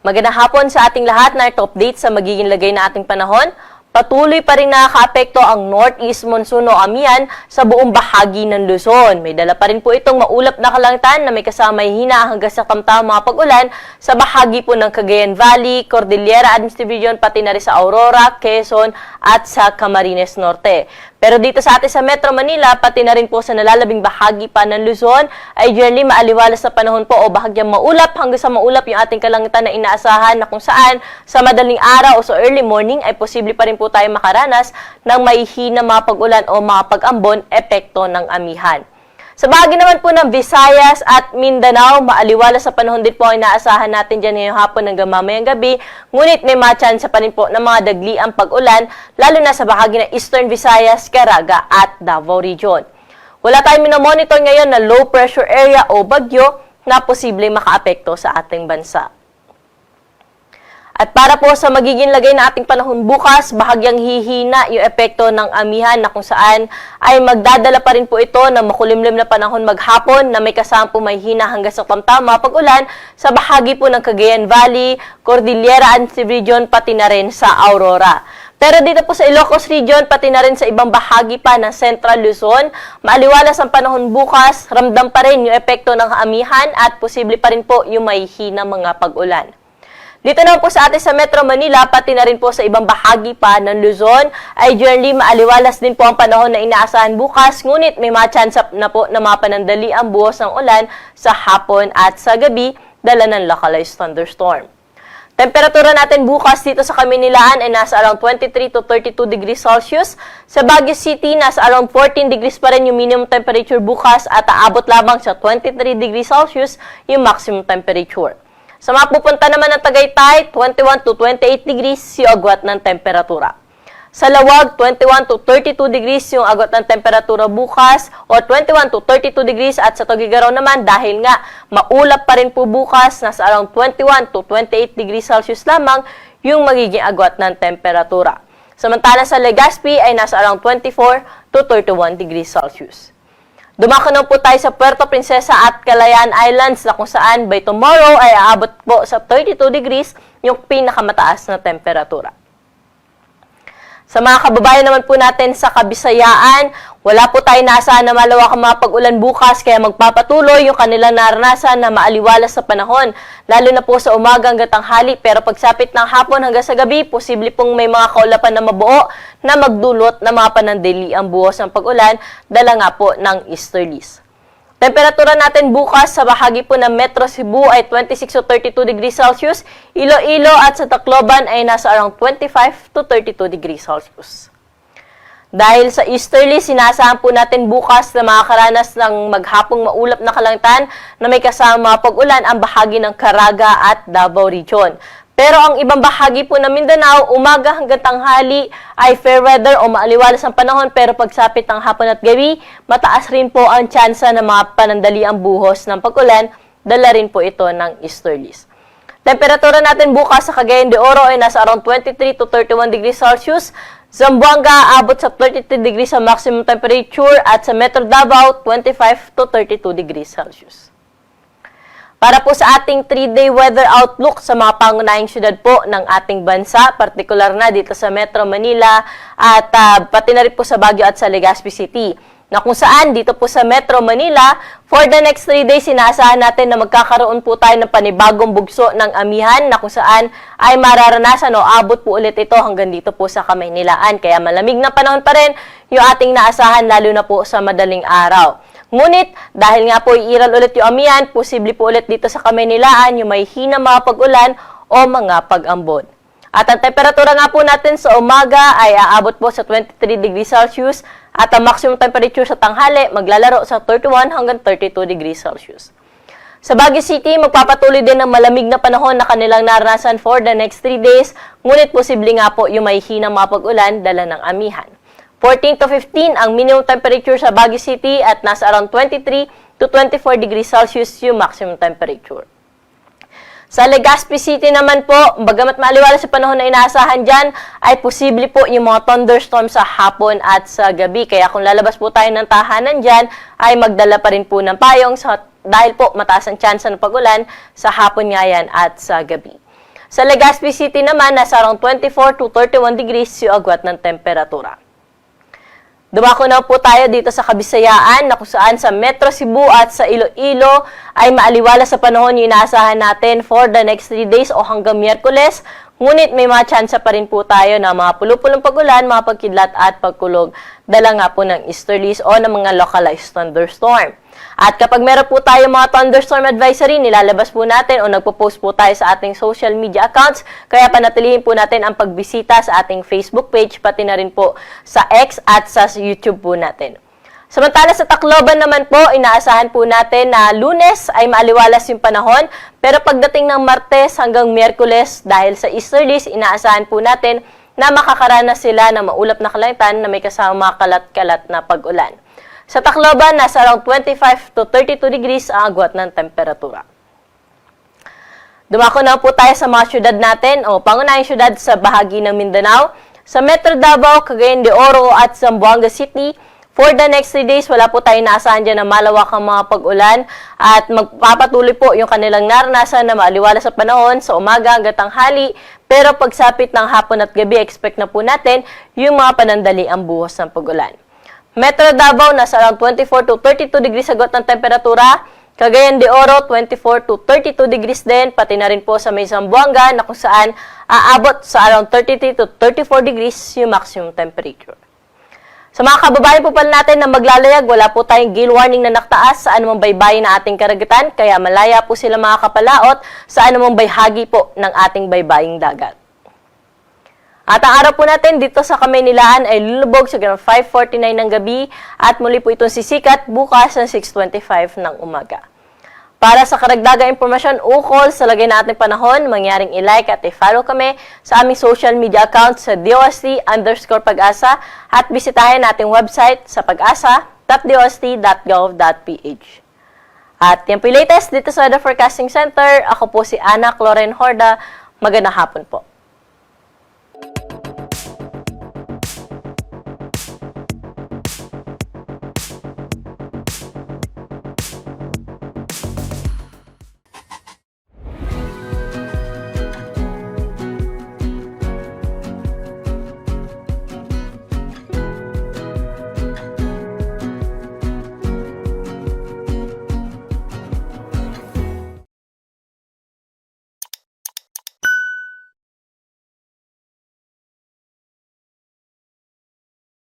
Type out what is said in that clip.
Magandang hapon sa ating lahat na ito update sa magiging lagay na ating panahon. Patuloy pa rin nakakaapekto ang northeast monsoon o amihan sa buong bahagi ng Luzon. May dala pa rin po itong maulap na kalangitan na may kasamay hina hanggang sa tamtamang mga pag-ulan sa bahagi po ng Cagayan Valley, Cordillera Administrative Region, pati na rin sa Aurora, Quezon at sa Camarines Norte. Pero dito sa atin sa Metro Manila, pati na rin po sa nalalabing bahagi pa ng Luzon, ay generally maaliwalas sa panahon po o bahagyang maulap hanggang sa maulap yung ating kalangitan na inaasahan na kung saan sa madaling araw o sa early morning ay posible pa rin po tayo makaranas ng mahihina mga pag-ulan o mga pag-ambon epekto ng amihan. Sa bahagi naman po ng Visayas at Mindanao, maaliwalas sa panahon din po ang inaasahan natin dyan ngayong hapon hanggang mamayang gabi, ngunit may matsansa pa rin po ng mga dagliang pag-ulan, lalo na sa bahagi ng Eastern Visayas, Caraga at Davao Region. Wala tayong minomonitor ngayon na low pressure area o bagyo na posible makaapekto sa ating bansa. At para po sa magiging lagay na ating panahon bukas, bahagyang hihina yung epekto ng amihan na kung saan ay magdadala pa rin po ito ng makulimlim na panahon maghapon na may kasama po may hina hanggang sa tamtama pag-ulan sa bahagi po ng Cagayan Valley, Cordillera Administrative Region, pati na rin sa Aurora. Pero dito po sa Ilocos Region, pati na rin sa ibang bahagi pa ng Central Luzon, maaliwalas ang panahon bukas, ramdam pa rin yung epekto ng amihan at posible pa rin po yung may hina mga pag-ulan. Dito naman po sa atin sa Metro Manila, pati na rin po sa ibang bahagi pa ng Luzon, ay generally maaliwalas din po ang panahon na inaasahan bukas, ngunit may mga chance na po na mapanandali ang buhos ng ulan sa hapon at sa gabi, dala ng localized thunderstorm. Temperatura natin bukas dito sa Kamunilahan ay nasa around 23 to 32 degrees Celsius. Sa Baguio City, nasa around 14 degrees pa rin yung minimum temperature bukas at aabot lamang sa 23 degrees Celsius yung maximum temperature. Sa mga pupunta naman ng Tagaytay, 21 to 28 degrees yung agwat ng temperatura. Sa Lawag, 21 to 32 degrees yung agwat ng temperatura bukas o 21 to 32 degrees at sa Tuguegarao naman dahil nga maulap pa rin po bukas, nasa around 21 to 28 degrees Celsius lamang yung magiging agwat ng temperatura. Samantala sa Legazpi ay nasa around 24 to 31 degrees Celsius. Dumako po tayo sa Puerto Princesa at Kalayaan Islands na kung saan by tomorrow ay aabot po sa 32 degrees yung pinakamataas na temperatura. Sa mga kababayan naman po natin sa Kabisayaan, wala po tayo naasahan na malawak ang mga pag-ulan bukas kaya magpapatuloy yung kanilang naranasan na maaliwalas sa panahon, lalo na po sa umaga hanggang tanghali. Pero pagsapit ng hapon hanggang sa gabi, posible pong may mga kaulapan na mabuo na magdulot ng mga panandali ang buhos ng pag-ulan, dala nga po ng easterlies. Temperatura natin bukas sa bahagi po ng Metro Cebu ay 26 to 32 degrees Celsius, Iloilo at sa Tacloban ay nasa around 25 to 32 degrees Celsius. Dahil sa easterly, sinasahan po natin bukas na makakaranas ng maghapong maulap na kalangitan na may kasama pag-ulan ang bahagi ng Caraga at Davao Region. Pero ang ibang bahagi po ng Mindanao, umaga hanggang tanghali ay fair weather o maaliwalas ang panahon, pero pagsapit ng hapon at gabi, mataas rin po ang tsansa na mga panandali ang buhos ng pag-ulan, dala rin po ito ng easterlies. Temperatura natin bukas sa Cagayan de Oro ay nasa around 23 to 31 degrees Celsius, Zamboanga abot sa 33 degrees sa maximum temperature at sa Metro Davao 25 to 32 degrees Celsius. Para po sa ating 3-day weather outlook sa mga pangunahing syudad po ng ating bansa, partikular na dito sa Metro Manila at pati na rin po sa Baguio at sa Legazpi City. Na kung saan dito po sa Metro Manila, for the next 3 days, sinaasahan natin na magkakaroon po tayo ng panibagong bugso ng amihan na kung saan ay mararanasan o abot po ulit ito hanggang dito po sa Kamaynilaan. Kaya malamig na panahon pa rin yung ating naasahan lalo na po sa madaling araw. Ngunit, dahil nga po iiral ulit yung amihan, posible po ulit dito sa Kamaynilaan yung may hina mga pag-ulan o mga pag-ambon. At ang temperatura nga po natin sa umaga ay aabot po sa 23 degrees Celsius at ang maximum temperature sa tanghali maglalaro sa 31 hanggang 32 degrees Celsius. Sa Baguio City, magpapatuloy din ng malamig na panahon na kanilang naranasan for the next 3 days, ngunit posible nga po yung may hina mga pag-ulan dala ng amihan. 14 to 15 ang minimum temperature sa Baguio City at nasa around 23 to 24 degrees Celsius yung maximum temperature. Sa Legazpi City naman po, bagamat maaliwalas sa panahon na inaasahan dyan, ay posible po yung mga thunderstorm sa hapon at sa gabi. Kaya kung lalabas po tayo ng tahanan dyan, ay magdala pa rin po ng payong dahil po mataas ang tsansa ng pag-ulan sa hapon nga yan at sa gabi. Sa Legazpi City naman, nasa around 24 to 31 degrees yung agwat ng temperatura. Dumako na po tayo dito sa Kabisayaan na kung saan sa Metro Cebu at sa Iloilo ay maaliwala sa panahon yung inaasahan natin for the next 3 days o hanggang Miyerkules. Ngunit may mga tsansa pa rin po tayo na mga pulupulong pag-ulan, mga pagkidlat at pagkulog. Dala nga po ng easterlies o ng mga localized thunderstorm. At kapag meron po tayo mga thunderstorm advisory, nilalabas po natin o nagpo-post po tayo sa ating social media accounts. Kaya panatilihin po natin ang pagbisita sa ating Facebook page, pati na rin po sa X at sa YouTube po natin. Samantala sa Tacloban naman po, inaasahan po natin na Lunes ay maaliwalas yung panahon. Pero pagdating ng Martes hanggang Miyerkules, dahil sa easterlies, inaasahan po natin na makakaranas sila ng maulap na kalangitan na may kasama kalat-kalat na pag-ulan. Sa Tacloban, nasa around 25 to 32 degrees ang agwat ng temperatura. Dumako na po tayo sa mga syudad natin o pangunahing syudad sa bahagi ng Mindanao. Sa Metro Davao, Cagayan de Oro at Zamboanga City, for the next 3 days, wala po tayong naasahan dyan na malawakang mga pag-ulan at magpapatuloy po yung kanilang naranasan na maaliwala sa panahon sa umaga hanggang tanghali. Pero pagsapit ng hapon at gabi, expect na po natin yung mga panandali ang buhos ng pag-ulan. Metro Davao, nasa around 24 to 32 degrees agwat ng temperatura. Cagayan de Oro, 24 to 32 degrees din. Pati na rin po sa may Zamboanga na kung saan aabot sa around 33 to 34 degrees yung maximum temperature. Sa mga kababayan po pala natin na maglalayag, wala po tayong gale warning na naktaas sa anumang baybayin na ating karagatan, kaya malaya po sila makakapalaot sa anumang bahagi po ng ating baybaying dagat. At ang araw po natin dito sa Kamaynilaan ay lulubog sa 5:49 ng gabi at muli po itong sisikat bukas ng 6:25 ng umaga. Para sa karagdagang impormasyon ukol sa lagay na ating panahon, mangyaring i-like at i-follow kami sa aming social media account sa DOST_Pag-asa at bisitahin ating website sa pag-asa.dost.gov.ph. At yan po yung latest dito sa Weather Forecasting Center. Ako po si Ana Cloren Horda. Magandang hapon po.